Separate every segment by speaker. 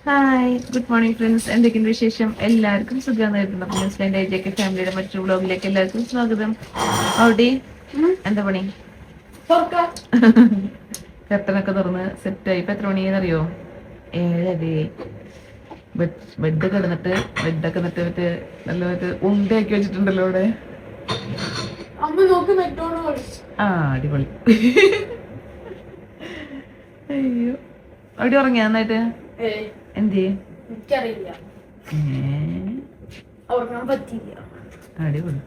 Speaker 1: Hi good morning friends, എന്തൊക്കെയുണ്ട് വിശേഷം? എല്ലാവർക്കും സുഖമായിരുന്നു. ന്യൂസിലാൻഡ് ഏജൊക്കെ ഫാമിലിയുടെ മറ്റൊരു വ്ളോഗിലേക്ക് എല്ലാവർക്കും സ്വാഗതം. അവിടെ എന്താ പണി? കർട്ടനൊക്കെ തുറന്ന് സെറ്റായി. ഇപ്പൊ എത്ര മണിയെന്ന് അറിയോ? 7:30. ബെഡ് കിടന്നിട്ട് ബെഡൊക്കെ മറ്റേ നല്ല മറ്റേ ഉണ്ടയാക്കി വെച്ചിട്ടുണ്ടല്ലോ അവിടെ. ആ അടിപൊളി. അയ്യോ, അവിടെ ഉറങ്ങിയ നന്നായിട്ട്? എന്തേ
Speaker 2: എനിക്കറിയില്ല, ഉറങ്ങാൻ പറ്റിയില്ല.
Speaker 1: അടിപൊളി.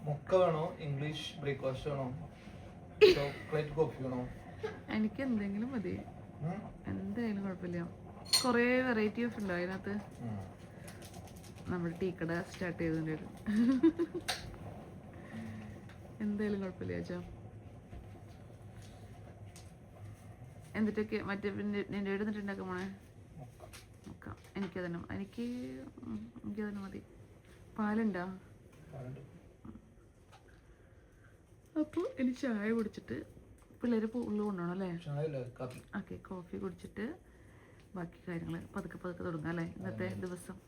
Speaker 3: മുക്ക വേണോ? ഇംഗ്ലീഷ് ബ്രേക്ക്ഫാസ്റ്റ് വേണോ? ചോക്ലേറ്റ് കോഫി വേണോ?
Speaker 1: എനിക്ക് എന്തെങ്കിലും മതി, എന്തായാലും കുഴപ്പമില്ല. കുറേ വെറൈറ്റി ഓഫ് ഉണ്ടോ അതിനകത്ത്? നമ്മൾ ടീ കട സ്റ്റാർട്ട് ചെയ്തതിൻ്റെ ഒരു എന്തായാലും കുഴപ്പമില്ല ചേച്ചാ. എന്നിട്ടൊക്കെ മറ്റേ നിന്റെ വീട് എന്നിട്ടുണ്ടാക്കാൻ പോണേ? നോക്കാം. എനിക്കതന്നെ മതി. പാലുണ്ടോ? അപ്പോൾ ഇനി ചായ കുടിച്ചിട്ട് പിള്ളേർ ഉള്ളു കൊണ്ടുപോകണം അല്ലേ? ഓക്കെ, കോഫി കുടിച്ചിട്ട് ബാക്കി കാര്യങ്ങൾ പതുക്കെ തുടങ്ങാം അല്ലേ ഇന്നത്തെ ദിവസം.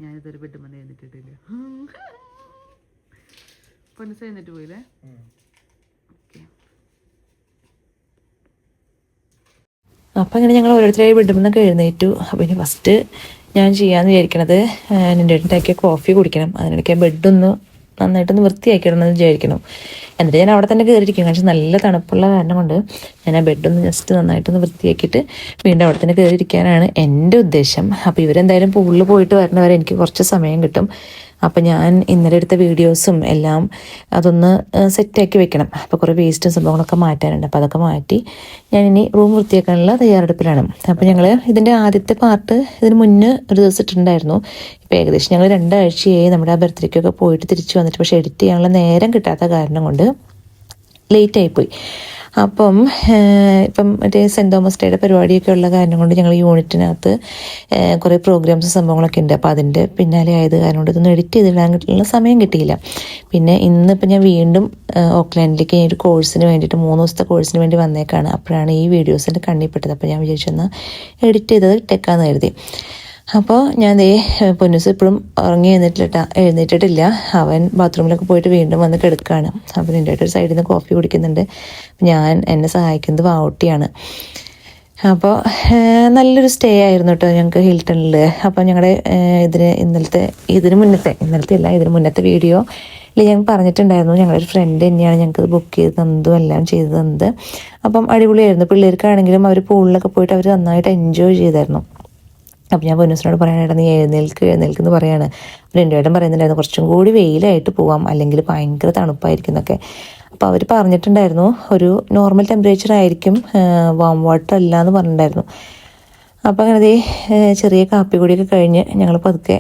Speaker 1: ഞാനിതൊരു ബെഡ് മതി എഴുന്നിട്ടിട്ടില്ല. പൊന്നിസ് എഴുന്നിട്ട് പോയില്ലേ? ഓക്കെ.
Speaker 4: അപ്പം അങ്ങനെ ഞങ്ങൾ ഓരോരുത്തരായി ബെഡ്മെന്നൊക്കെ എഴുന്നേറ്റു. അപ്പം ഇനി ഫസ്റ്റ് ഞാൻ ചെയ്യാമെന്ന് വിചാരിക്കണത് എൻ്റെ ഉണ്ടാക്കിയ കോഫി കുടിക്കണം. അതിനിടയ്ക്ക് ബെഡൊന്ന് നന്നായിട്ടൊന്ന് വൃത്തിയാക്കിയിടണമെന്ന് വിചാരിക്കണം. എന്നിട്ട് ഞാൻ അവിടെ തന്നെ കയറിയിരിക്കും. കാരണം നല്ല തണുപ്പുള്ള കാരണം കൊണ്ട് ഞാൻ ആ ബെഡൊന്ന് ജസ്റ്റ് നന്നായിട്ടൊന്ന് വൃത്തിയാക്കിയിട്ട് വീണ്ടും അവിടെ തന്നെ കയറിയിരിക്കാനാണ് എൻ്റെ ഉദ്ദേശം. അപ്പോൾ ഇവരെന്തായാലും പൂളിൽ പോയിട്ട് വരണവരെ എനിക്ക് കുറച്ച് സമയം കിട്ടും. അപ്പം ഞാൻ ഇന്നലെ എടുത്ത വീഡിയോസും എല്ലാം അതൊന്ന് സെറ്റാക്കി വെക്കണം. അപ്പോൾ കുറേ വേസ്റ്റും സംഭവങ്ങളൊക്കെ മാറ്റാനുണ്ട്. അപ്പോൾ അതൊക്കെ മാറ്റി ഞാനിനി റൂം വൃത്തിയാക്കാനുള്ള തയ്യാറെടുപ്പിലാണ്. അപ്പോൾ ഞങ്ങൾ ഇതിൻ്റെ ആദ്യത്തെ പാർട്ട് ഇതിന് മുന്നേ ഒരു ദിവസം ഇട്ടിട്ടുണ്ടായിരുന്നു. ഇപ്പോൾ ഏകദേശം ഞങ്ങൾ 2 ആഴ്ചയായി നമ്മുടെ ആ ബർത്ത്ഡേക്കൊക്കെ പോയിട്ട് തിരിച്ചു വന്നിട്ട്, പക്ഷേ എഡിറ്റ് ചെയ്യാനുള്ള നേരം കിട്ടാത്ത കാരണം കൊണ്ട് ലേറ്റായിപ്പോയി. അപ്പം മറ്റേ സെൻറ്റ് തോമസ് ഡേയുടെ പരിപാടിയൊക്കെ ഉള്ള കാരണം കൊണ്ട് ഞങ്ങൾ യൂണിറ്റിനകത്ത് കുറേ പ്രോഗ്രാംസ് സംഭവങ്ങളൊക്കെ ഉണ്ട്. അപ്പോൾ അതിൻ്റെ പിന്നാലെ ആയത് കാരണം കൊണ്ട് ഇതൊന്നും എഡിറ്റ് ചെയ്തിടാനുള്ള സമയം കിട്ടിയില്ല. പിന്നെ ഇന്നിപ്പോൾ ഞാൻ വീണ്ടും ഓക്ലാൻഡിലേക്ക് ഒരു കോഴ്സിന് വേണ്ടിയിട്ട് 3 ദിവസത്തെ കോഴ്സിന് വേണ്ടി വന്നേക്കാണ്. അപ്പോഴാണ് ഈ വീഡിയോസിൻ്റെ കണ്ണിപ്പെട്ടത്. അപ്പോൾ ഞാൻ വിചാരിച്ചൊന്ന് എഡിറ്റ് ചെയ്തത് ഇട്ടേക്കാന്ന് കരുതി. അപ്പോൾ ഞാൻ പൊന്നൂസ് ഇപ്പോഴും എഴുന്നേറ്റിട്ടില്ല. അവൻ ബാത്റൂമിലൊക്കെ പോയിട്ട് വീണ്ടും വന്ന് കിടക്കുകയാണ്. അപ്പോൾ എൻ്റെ ഒരു സൈഡിൽ നിന്ന് കോഫി കുടിക്കുന്നുണ്ട്. എന്നെ സഹായിക്കുന്നത് വാവൂട്ടിയാണ്. അപ്പോൾ നല്ലൊരു സ്റ്റേ ആയിരുന്നു കേട്ടോ ഞങ്ങൾക്ക് ഹിൽട്ടണിൽ. അപ്പോൾ ഞങ്ങളുടെ ഇതിന് മുന്നത്തെ വീഡിയോ ഞാൻ പറഞ്ഞിട്ടുണ്ടായിരുന്നു. ഞങ്ങളൊരു ഫ്രണ്ട് തന്നെയാണ് ഞങ്ങൾക്ക് ബുക്ക് ചെയ്ത് തന്നതും എല്ലാം ചെയ്ത് തന്നത്. അപ്പം അടിപൊളിയായിരുന്നു. പിള്ളേർക്കാണെങ്കിലും അവർ പൂളിലൊക്കെ പോയിട്ട് അവർ നന്നായിട്ട് എൻജോയ് ചെയ്തായിരുന്നു. അപ്പം ഞാൻ പൊന്നൂസിനോട് പറയാനായിട്ട് നീ എഴുന്നേൽക്കെന്ന് പറയാണ്. അപ്പോൾ എൻ്റെ ഏട്ടൻ പറയുന്നുണ്ടായിരുന്നു കുറച്ചും കൂടി വെയിലായിട്ട് പോവാം, അല്ലെങ്കിൽ ഭയങ്കര തണുപ്പായിരിക്കും എന്നൊക്കെ. അപ്പോൾ അവർ പറഞ്ഞിട്ടുണ്ടായിരുന്നു ഒരു നോർമൽ ടെമ്പറേച്ചർ ആയിരിക്കും, വാം വാട്ടർ അല്ല എന്ന് പറഞ്ഞിട്ടുണ്ടായിരുന്നു. അപ്പോൾ അങ്ങനെ ചെറിയ കാപ്പി കൂടിയൊക്കെ കഴിഞ്ഞ് ഞങ്ങൾ പതുക്കെ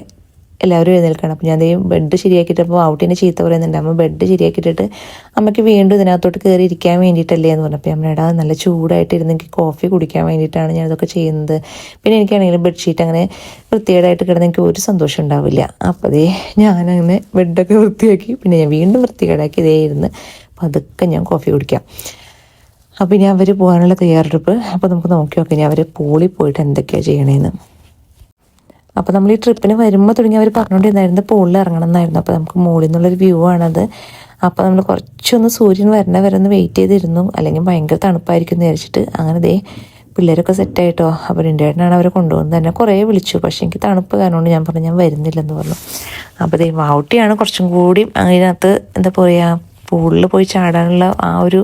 Speaker 4: എല്ലാവരും എഴുന്നേൽക്കണം. അപ്പോൾ ഞാൻ ബെഡ് ശരിയാക്കിയിട്ടപ്പോൾ ഔട്ടിനെ ചീത്ത പറയുന്നുണ്ട്. അമ്മ ബെഡ് ശരിയാക്കിയിട്ടിട്ട് അമ്മയ്ക്ക് വീണ്ടും ഇതിനകത്തോട്ട് കയറി ഇരിക്കാൻ വേണ്ടിയിട്ടല്ലേ എന്ന് പറഞ്ഞപ്പോൾ അമ്മയുടെ നല്ല ചൂടായിട്ടിരുന്ന് എനിക്ക് കോഫി കുടിക്കാൻ വേണ്ടിയിട്ടാണ് ഞാനിതൊക്കെ ചെയ്യുന്നത്. പിന്നെ എനിക്കാണെങ്കിൽ ബെഡ്ഷീറ്റ് അങ്ങനെ വൃത്തികേടായിട്ട് കിടന്ന് എനിക്ക് ഒരു സന്തോഷം ഉണ്ടാവില്ല. അപ്പോൾ ഞാനങ്ങനെ ബെഡൊക്കെ വൃത്തിയാക്കി പിന്നെ ഞാൻ വീണ്ടും വൃത്തികേടാക്കി ഇരുന്ന് പതുക്കെ ഞാൻ കോഫി കുടിക്കാം. അപ്പോൾ ഇനി അവർ പോകാനുള്ള തയ്യാറെടുപ്പ്. അപ്പോൾ നമുക്ക് നോക്കി നോക്കാം ഇനി അവർ പൂളിൽ പോയിട്ട് എന്തൊക്കെയാണ് ചെയ്യണേന്ന്. അപ്പോൾ നമ്മൾ ഈ ട്രിപ്പിന് വരുമ്പോൾ തുടങ്ങി അവർ പറഞ്ഞുകൊണ്ടിരുന്നായിരുന്നു പൂളിൽ ഇറങ്ങണം എന്നായിരുന്നു. അപ്പോൾ നമുക്ക് മുകളിൽ നിന്നുള്ളൊരു വ്യൂ ആണത്. അപ്പോൾ നമ്മൾ കുറച്ചൊന്ന് സൂര്യൻ വരെ ഒന്ന് വെയിറ്റ് ചെയ്തിരുന്നു, അല്ലെങ്കിൽ ഭയങ്കര തണുപ്പായിരിക്കും എന്ന് വിചാരിച്ചിട്ട്. അങ്ങനെ പിള്ളേരൊക്കെ സെറ്റായിട്ടോ. അപ്പോൾ എൻ്റെ ഏട്ടനാണ് അവരെ കൊണ്ടുപോകുന്നത്. തന്നെ കുറേ വിളിച്ചു, പക്ഷേ എനിക്ക് തണുപ്പ് കാരണം ഞാൻ പറഞ്ഞു ഞാൻ വരുന്നില്ലെന്ന് പറഞ്ഞു. അപ്പോൾ വാവൂട്ടിയാണ് കുറച്ചും കൂടി അതിനകത്ത് എന്താ പറയുക പൂളിൽ പോയി ചാടാനുള്ള ആ ഒരു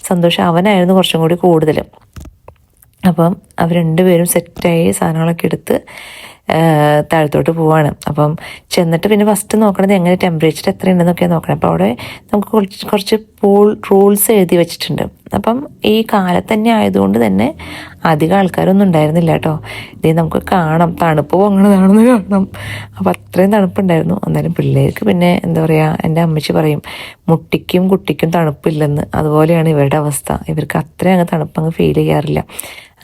Speaker 4: സന്തോഷം അവനായിരുന്നു കുറച്ചും കൂടി കൂടുതലും. അപ്പം അവർ രണ്ടുപേരും സെറ്റായി സാധനങ്ങളൊക്കെ എടുത്ത് താഴത്തോട്ട് പോവാണ്. അപ്പം ചെന്നിട്ട് പിന്നെ ഫസ്റ്റ് നോക്കണത് എങ്ങനെ ടെമ്പറേച്ചർ എത്രയുണ്ടെന്നൊക്കെ നോക്കണം. അപ്പോൾ അവിടെ നമുക്ക് കുറച്ച് പൂൾ റൂൾസ് എഴുതി വെച്ചിട്ടുണ്ട്. അപ്പം ഈ കാലത്ത് തന്നെ ആയതുകൊണ്ട് തന്നെ അധികം ആൾക്കാരൊന്നും ഉണ്ടായിരുന്നില്ല കേട്ടോ. നമുക്ക് കാണാം തണുപ്പ് പൊങ്ങണതാണെന്ന് കാണാം. അപ്പം അത്രയും തണുപ്പുണ്ടായിരുന്നു. എന്നാലും പിള്ളേർക്ക് പിന്നെ എന്താ പറയുക, എൻ്റെ അമ്മച്ചി പറയും മുട്ടിക്കും കുട്ടിക്കും തണുപ്പില്ലെന്ന്. അതുപോലെയാണ് ഇവരുടെ അവസ്ഥ. ഇവർക്ക് അത്രയും അങ്ങ് തണുപ്പങ്ങ് ഫീൽ ചെയ്യാറില്ല.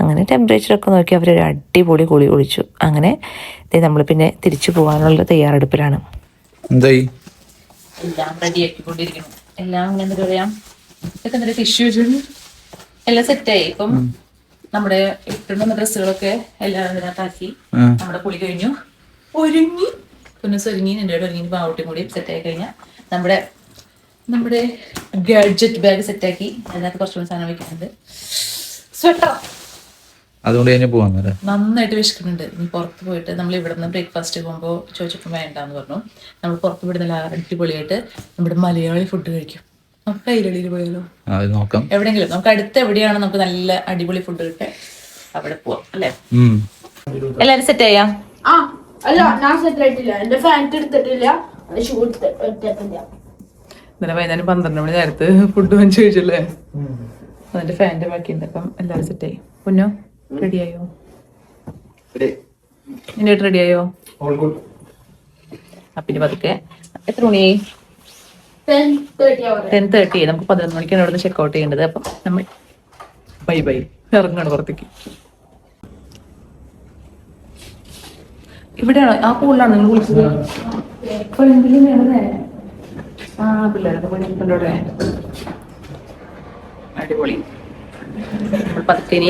Speaker 4: അങ്ങനെ ടെമ്പറേച്ചറൊക്കെ നോക്കി അവരൊരു അടിപൊളി കുളി കുളിച്ചു. അങ്ങനെ നമ്മൾ പിന്നെ തിരിച്ചു പോകാനുള്ള തയ്യാറെടുപ്പിലാണ്.
Speaker 1: എല്ലാം റെഡിയാക്കിക്കൊണ്ടിരിക്കണം. എല്ലാം എന്താ പറയാ ഇതൊക്കെ എന്നിട്ട് ടിഷ്യൂ വെച്ചിട്ട് എല്ലാം സെറ്റായി. ഇപ്പം നമ്മുടെ ഇട്ടുന്ന ഡ്രസ്സുകളൊക്കെ എല്ലാം ഇതിനകത്താക്കി നമ്മുടെ കുളി കഴിഞ്ഞു, ഒരുങ്ങി പുന്നസ് ഒരുങ്ങി, എൻ്റെ ഒരുങ്ങി പാവട്ടും കൂടി സെറ്റായി കഴിഞ്ഞാൽ നമ്മുടെ ഗാഡ്ജറ്റ് ബാഗ് സെറ്റാക്കി. അതിനകത്ത് കുറച്ചുകൂടി സാധനം വെക്കുന്നുണ്ട്. സ്വെറ്റർ
Speaker 3: അതുകൊണ്ട് കഴിഞ്ഞ് പോവാൻ
Speaker 1: നന്നായിട്ട് വിശക്കുന്നുണ്ട്. ഇനി പുറത്ത് പോയിട്ട് നമ്മൾ ഇവിടെ നിന്ന് ബ്രേക്ക്ഫാസ്റ്റ് പോകുമ്പോൾ ചോദിച്ചപ്പോൾ വേണ്ടാന്ന് പറഞ്ഞു. നമ്മൾ പുറത്ത് വിടുന്ന അടിപൊളിയായിട്ട് നമ്മുടെ മലയാളി ഫുഡ് കഴിക്കും. നമുക്ക് കൈരളിയിൽ പോയാലോ?
Speaker 3: നോക്കാം.
Speaker 1: എവിടെയെങ്കിലും നമുക്ക് അടുത്ത് എവിടെയാണ് നമുക്ക് നല്ല അടിപൊളി ഫുഡ് കിട്ടുക അവിടെ പോവാം അല്ലേ? എല്ലാരും സെറ്റ് ആയാ?
Speaker 2: അല്ല, ഞാൻ സെറ്റ് ആയിട്ടില്ല. എന്റെ ഫാൻറ്റ് എടുത്തിട്ടില്ല, ഷൂ എടുത്തിട്ടില്ല.
Speaker 1: ഇന്നലെ വൈകുന്നേരം 12 മണി നേരത്ത് ഫുഡ് വാങ്ങിച്ചു കഴിച്ചല്ലേ? അതിന്റെ ഫാൻ്റെ ബാക്കിയുണ്ട്. അപ്പം എല്ലാവരും സെറ്റായി. പൊന്നോ റെഡിയായോ? നിന്റെ റെഡിയായോ? അപ്പിന് പതുക്കെ. എത്ര മണിയായി? 10:30. നമുക്ക് 11 മണിക്കാണ് ഇവിടെ നിന്ന് ചെക്കൗട്ട് ചെയ്യേണ്ടത്. അപ്പം നമ്മൾ ബൈ ഇറങ്ങാണ് പുറത്തേക്ക്. ഇവിടെയാണോ? ആ പൂളിലാണ് നിങ്ങൾ വിളിച്ചത്? പിള്ളേരൊക്കെ പണിയുടെ അടിപൊളി. പത്തിരി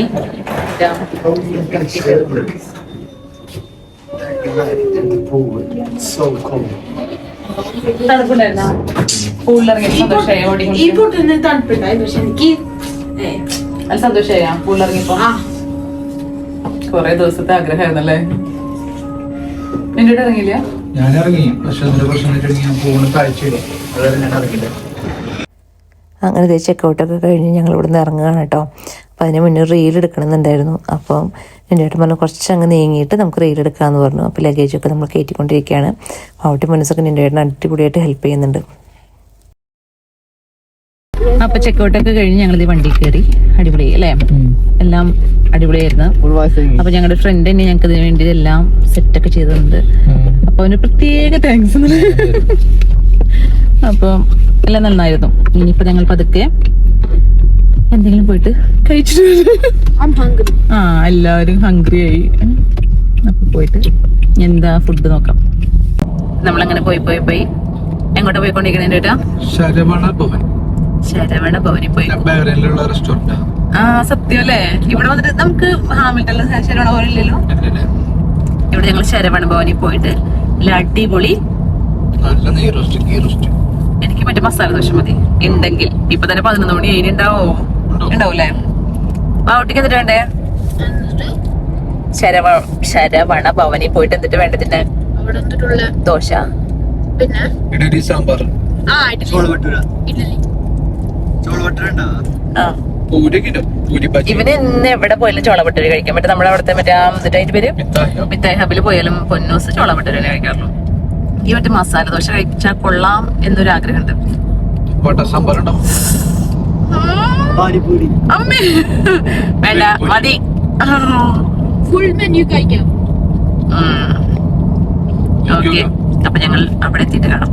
Speaker 1: തണുപ്പുണ്ടായിരുന്നോ? പൂളിലിറങ്ങി സന്തോഷമായ?
Speaker 2: ഈ പൊട്ടിന് തണുപ്പുണ്ടായി, പക്ഷെ എനിക്ക്
Speaker 1: അത് സന്തോഷമായ പൂളിലിറങ്ങിയപ്പോ? കൊറേ ദിവസത്തെ ആഗ്രഹമായിരുന്നല്ലേ? നിന്റെ കൂടെ ഇറങ്ങിയില്ല?
Speaker 3: ഞാൻ ഇറങ്ങി, പക്ഷെ ഫോണ് കാഴ്ചയില്ല, അതായത് ഞാൻ ഇറങ്ങില്ല.
Speaker 4: അങ്ങനെ ഇതേ ചെക്കൗട്ടൊക്കെ കഴിഞ്ഞ് ഞങ്ങൾ ഇവിടെ നിന്ന് ഇറങ്ങുകയാണ് കേട്ടോ. അപ്പോൾ അതിന് മുന്നേ റീൽ എടുക്കണമെന്നുണ്ടായിരുന്നു. അപ്പം എൻ്റെ ഏട്ടൻ പറഞ്ഞു കുറച്ച് അങ്ങ് നീങ്ങിയിട്ട് നമുക്ക് റീൽ എടുക്കാമെന്ന് പറഞ്ഞു. അപ്പോൾ ലഗേജൊക്കെ നമ്മൾ കയറ്റിക്കൊണ്ടിരിക്കുകയാണ്. ഔട്ടി മനസ്സൊക്കെ എൻ്റെ ഏട്ടൻ അടിപൊളിയായിട്ട് ഹെൽപ്പ് ചെയ്യുന്നുണ്ട്. അപ്പോൾ ചെക്കൗട്ടൊക്കെ കഴിഞ്ഞ് ഞങ്ങളിത് വണ്ടി കയറി. അടിപൊളി അല്ലേ? എല്ലാം അടിപൊളിയായിരുന്നു. അപ്പോൾ ഞങ്ങളുടെ ഫ്രണ്ട് തന്നെ ഞങ്ങൾക്ക് ഇതിന് വേണ്ടി എല്ലാം സെറ്റൊക്കെ ചെയ്തിട്ടുണ്ട്. അപ്പോൾ അവന് പ്രത്യേക താങ്ക്സ്. അപ്പോൾ എല്ലാം നന്നായിരുന്നു. ഇനിയിപ്പോൾ ഞങ്ങൾ പതുക്കെ എന്തെങ്കിലും പോയിട്ട് കഴിച്ചിട്ട് എല്ലാവരും ഹംഗ്രി ആയി. അപ്പൊ പോയിട്ട് എന്താ ഫുഡ് നോക്കാം. നമ്മളങ്ങനെ പോയി എങ്ങോട്ടാ പോയിക്കൊണ്ടിരിക്കണേ? ശരവണ ഭവനിൽ പോയി. സത്യം അല്ലേ? ഇവിടെ വന്നിട്ട് നമുക്ക് ഹാമിൽട്ടണിലെ ശരവണ ഭവൻ ഇല്ലല്ലോ. ഇവിടെ ഞങ്ങൾ ശരവണ ഭവനിൽ പോയിട്ട് അടിപൊളി. എനിക്ക് മറ്റേ മസാല ദോശ മതി ഉണ്ടെങ്കിൽ. ഇപ്പൊ തന്നെ 11 മണി അതിന് ഉണ്ടാവൂലേ? ബാവട്ടിക്ക് എന്നിട്ട് വേണ്ടേ? ശരവണ ഭവനിൽ പോയിട്ട് എന്നിട്ട് വേണ്ടതിന്റെ ദോശ,
Speaker 2: പിന്നെ
Speaker 3: ഇഡ്ഡലി, സാമ്പാർ,
Speaker 4: ഇവന് ഇന്ന് എവിടെ പോയാലും ചോളപട്ടൂരി കഴിക്കാൻ പറ്റും. നമ്മുടെ അവിടുത്തെ മറ്റേ അതിന്റെ പേര് മിത്തായി ഹബിൽ പോയാലും പൊന്നൂസ് ചോളപട്ടൂരി കഴിക്കാറുള്ളൂ. ഈ മറ്റേ മസാല ദോശ കഴിച്ചാൽ കൊള്ളാം എന്നൊരു ആഗ്രഹമുണ്ട്. അമ്മേ വേണ്ട, മതി.
Speaker 2: ഫുൾ മെനു കഴിക്കാം.
Speaker 4: ഓക്കെ, അപ്പൊ ഞങ്ങൾ അവിടെ എത്തിയിട്ട് കാണാം.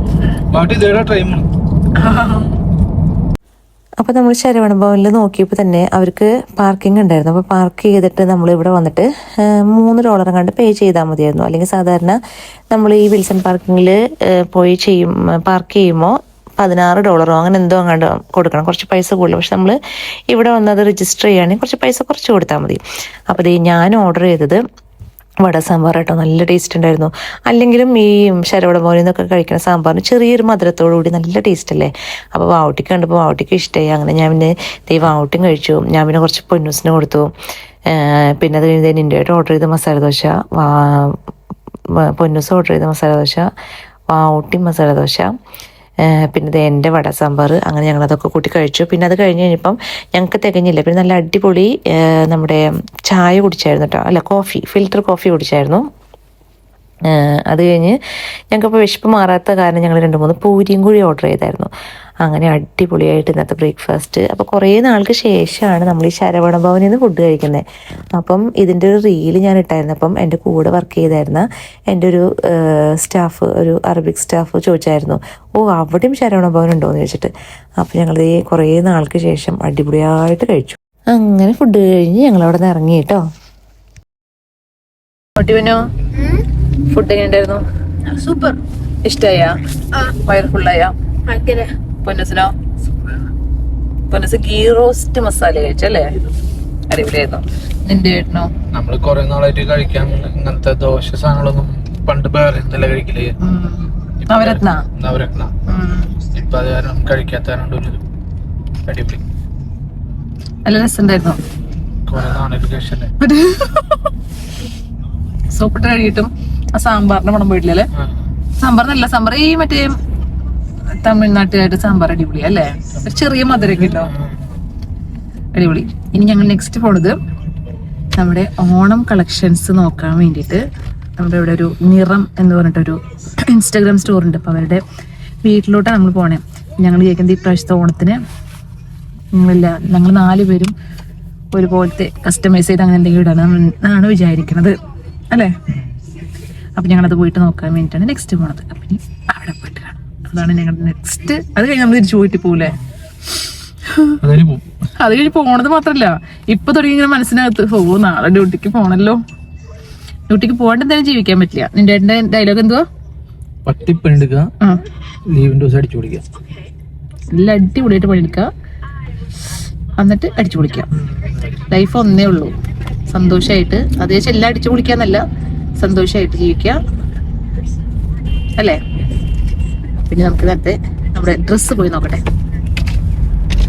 Speaker 4: അപ്പോൾ നമ്മൾ ശരവണ ഭവനിൽ നോക്കിയപ്പോൾ തന്നെ അവർക്ക് പാർക്കിംഗ് ഉണ്ടായിരുന്നു. അപ്പോൾ പാർക്ക് ചെയ്തിട്ട് നമ്മൾ ഇവിടെ വന്നിട്ട് $3 കണ്ട് പേ ചെയ്താൽ മതിയായിരുന്നു. അല്ലെങ്കിൽ സാധാരണ നമ്മൾ ഈ വിൽസൺ പാർക്കിങ്ങിൽ പോയി പാർക്ക് ചെയ്യുമ്പോൾ $16 അങ്ങനെ എന്തോ അങ്ങോട്ട് കൊടുക്കണം, കുറച്ച് പൈസ കൂടുതൽ. പക്ഷെ നമ്മൾ ഇവിടെ വന്നത് രജിസ്റ്റർ ചെയ്യുകയാണെങ്കിൽ കുറച്ച് പൈസ കുറച്ച് കൊടുത്താൽ മതി. അപ്പോൾ ഞാൻ ഓർഡർ ചെയ്തത് വട സാമ്പാർ കേട്ടോ. നല്ല ടേസ്റ്റ് ഉണ്ടായിരുന്നു. അല്ലെങ്കിലും ഈ ശരവണ ഭവനിൽ നിന്നൊക്കെ കഴിക്കുന്ന സാമ്പാറിന് ചെറിയൊരു മധുരത്തോടു കൂടി നല്ല ടേസ്റ്റ് അല്ലേ? അപ്പോൾ വാവട്ടിക്ക് കണ്ടപ്പോൾ വാവട്ടിക്ക് ഇഷ്ടമായി. അങ്ങനെ ഞാൻ പിന്നെ വാവട്ടിയും കഴിച്ചു. ഞാൻ പിന്നെ കുറച്ച് പൊന്നൂസിന് കൊടുത്തു. പിന്നെ അത് കഴിഞ്ഞ് നിൻ്റെയായിട്ട് ഓർഡർ ചെയ്ത മസാല ദോശ, പൊന്നൂസ് ഓർഡർ ചെയ്ത മസാല ദോശ, വാവട്ടി മസാല ദോശ, പിന്നെ എൻ്റെ വട സാമ്പാർ. അങ്ങനെ ഞങ്ങളതൊക്കെ കൂട്ടി കഴിച്ചു. പിന്നെ അത് കഴിഞ്ഞ് കഴിഞ്ഞപ്പം ഞങ്ങൾക്ക് തികഞ്ഞില്ല. പിന്നെ നല്ല അടിപൊളി നമ്മുടെ ചായ കുടിച്ചായിരുന്നു കേട്ടോ. അല്ല, ഫിൽറ്റർ കോഫി കുടിച്ചായിരുന്നു. അത് കഴിഞ്ഞ് ഞങ്ങൾക്കിപ്പോൾ വിശപ്പ് മാറാത്ത കാരണം ഞങ്ങൾ 2-3 പൂരിയും കൂടി ഓർഡർ ചെയ്തായിരുന്നു. അങ്ങനെ അടിപൊളിയായിട്ട് ഇന്നത്തെ ബ്രേക്ക്ഫാസ്റ്റ്. അപ്പോൾ കുറേ നാൾക്ക് ശേഷമാണ് നമ്മൾ ഈ ശരവണ ഭവനിൽ നിന്ന് ഫുഡ് കഴിക്കുന്നത്. അപ്പം ഇതിൻ്റെ ഒരു റീൽ ഞാൻ ഇട്ടായിരുന്നു. അപ്പം എൻ്റെ കൂടെ വർക്ക് ചെയ്തായിരുന്ന എൻ്റെ ഒരു സ്റ്റാഫ്, ഒരു അറബിക് സ്റ്റാഫ് ചോദിച്ചായിരുന്നു, അവിടെയും ശരവണ ഭവൻ ഉണ്ടോ എന്ന് ചോദിച്ചിട്ട്. അപ്പോൾ ഞങ്ങൾ കുറേ നാൾക്ക് ശേഷം അടിപൊളിയായിട്ട് കഴിച്ചു. അങ്ങനെ ഫുഡ് കഴിഞ്ഞ് ഞങ്ങൾ അവിടെ നിന്ന് ഇറങ്ങി കേട്ടോ. ഫുഡ് എങ്ങനെ ഉണ്ടായിരുന്നു?
Speaker 2: സൂപ്പർ.
Speaker 4: ഇഷ്ടായ? വയർ ഫുള്ളായ? പൊന്നസിനോ?
Speaker 1: പിന്നെ ഗീ റോസ്റ്റ് മസാല കഴിച്ചല്ലേ, അടിപൊളിയായിരുന്നു. നിന്റെ ഏട്ടനോ?
Speaker 3: നമ്മള് കൊറേ നാളായിട്ട് കഴിക്കാൻ ഇങ്ങനത്തെ ദോശ സാധനങ്ങളൊന്നും പണ്ട് വേറെ ഇന്നലെ കഴിക്കല്
Speaker 1: നവരത്ന.
Speaker 3: ഇപ്പൊ അത് കാരണം കഴിക്കാത്തതുകൊണ്ട് ഒരു അടിപൊളി
Speaker 1: നല്ല രസമുണ്ടായിരുന്നു.
Speaker 3: കൊറേ നാളായിട്ട് കഴിച്ചല്ലേ.
Speaker 1: സോപ്പിട്ട് കഴിയിട്ടും ആ സാമ്പാറിന്റെ മണം പോയിട്ടില്ലല്ലേ? സാമ്പാർ നല്ല സാമ്പാർ, ഈ മറ്റേ തമിഴ്നാട്ടുകാരുടെ സാമ്പാർ അടിപൊളി അല്ലേ, ഒരു ചെറിയ മധുരൊക്കെ ഉണ്ടോ, അടിപൊളി. ഇനി ഞങ്ങൾ നെക്സ്റ്റ് പോണത് നമ്മുടെ ഓണം കളക്ഷൻസ് നോക്കാൻ വേണ്ടിയിട്ട് നമ്മുടെ ഇവിടെ ഒരു നിറം എന്ന് പറഞ്ഞിട്ടൊരു ഇൻസ്റ്റാഗ്രാം സ്റ്റോർ ഉണ്ട്. അപ്പോൾ അവരുടെ വീട്ടിലോട്ടാണ് നമ്മൾ പോണേ. ഞങ്ങൾ ചോദിക്കുന്നത് ഇപ്രാവശ്യത്തെ ഓണത്തിന് ഞങ്ങൾ 4 പേരും ഒരുപോലത്തെ കസ്റ്റമൈസ് ചെയ്ത് അങ്ങനെ എന്തെങ്കിലും ഇടാൻ എന്നാണ് വിചാരിക്കുന്നത് അല്ലേ. അപ്പം ഞങ്ങളത് പോയിട്ട് നോക്കാൻ വേണ്ടിയിട്ടാണ് നെക്സ്റ്റ് പോണത്. അപ്പം ഇനി അവിടെ പോയിട്ട് കാണാം. അതാണ് ഞങ്ങളുടെ നെക്സ്റ്റ്. അത് കഴിഞ്ഞ് നമ്മൾ തിരിച്ചു പോയിട്ട് പോകൂലേ. അത് കഴിഞ്ഞ് പോണത് മാത്രല്ല, ഇപ്പൊ തുടങ്ങി ഇങ്ങനെ മനസ്സിനകത്ത് നാളെ ഡ്യൂട്ടിക്ക് പോണല്ലോ, ഡ്യൂട്ടിക്ക് പോകാണ്ട് എന്തായാലും ജീവിക്കാൻ പറ്റില്ല. നിന്റെ ഡയലോഗ് എന്തുവാ?
Speaker 3: പട്ടിപ്പണിയെടുക്കുക, ലീവിന്റെ ദിവസം അടിച്ചു പൊളിക്കുക,
Speaker 1: എല്ലാം അടിപൊളിയായിട്ട് പണിയെടുക്കുക, എന്നിട്ട് അടിച്ചു പൊളിക്കാം. ലൈഫ് ഒന്നേ ഉള്ളൂ, സന്തോഷമായിട്ട്. അത് വെച്ചാൽ എല്ലാം അടിച്ചു പൊളിക്കാന്നല്ല, സന്തോഷമായിട്ട് ജീവിക്കാം അല്ലേ. പിന്നെ നമുക്ക് നേരത്തെ നമ്മുടെ ഡ്രസ്സ് പോയി നോക്കട്ടെ.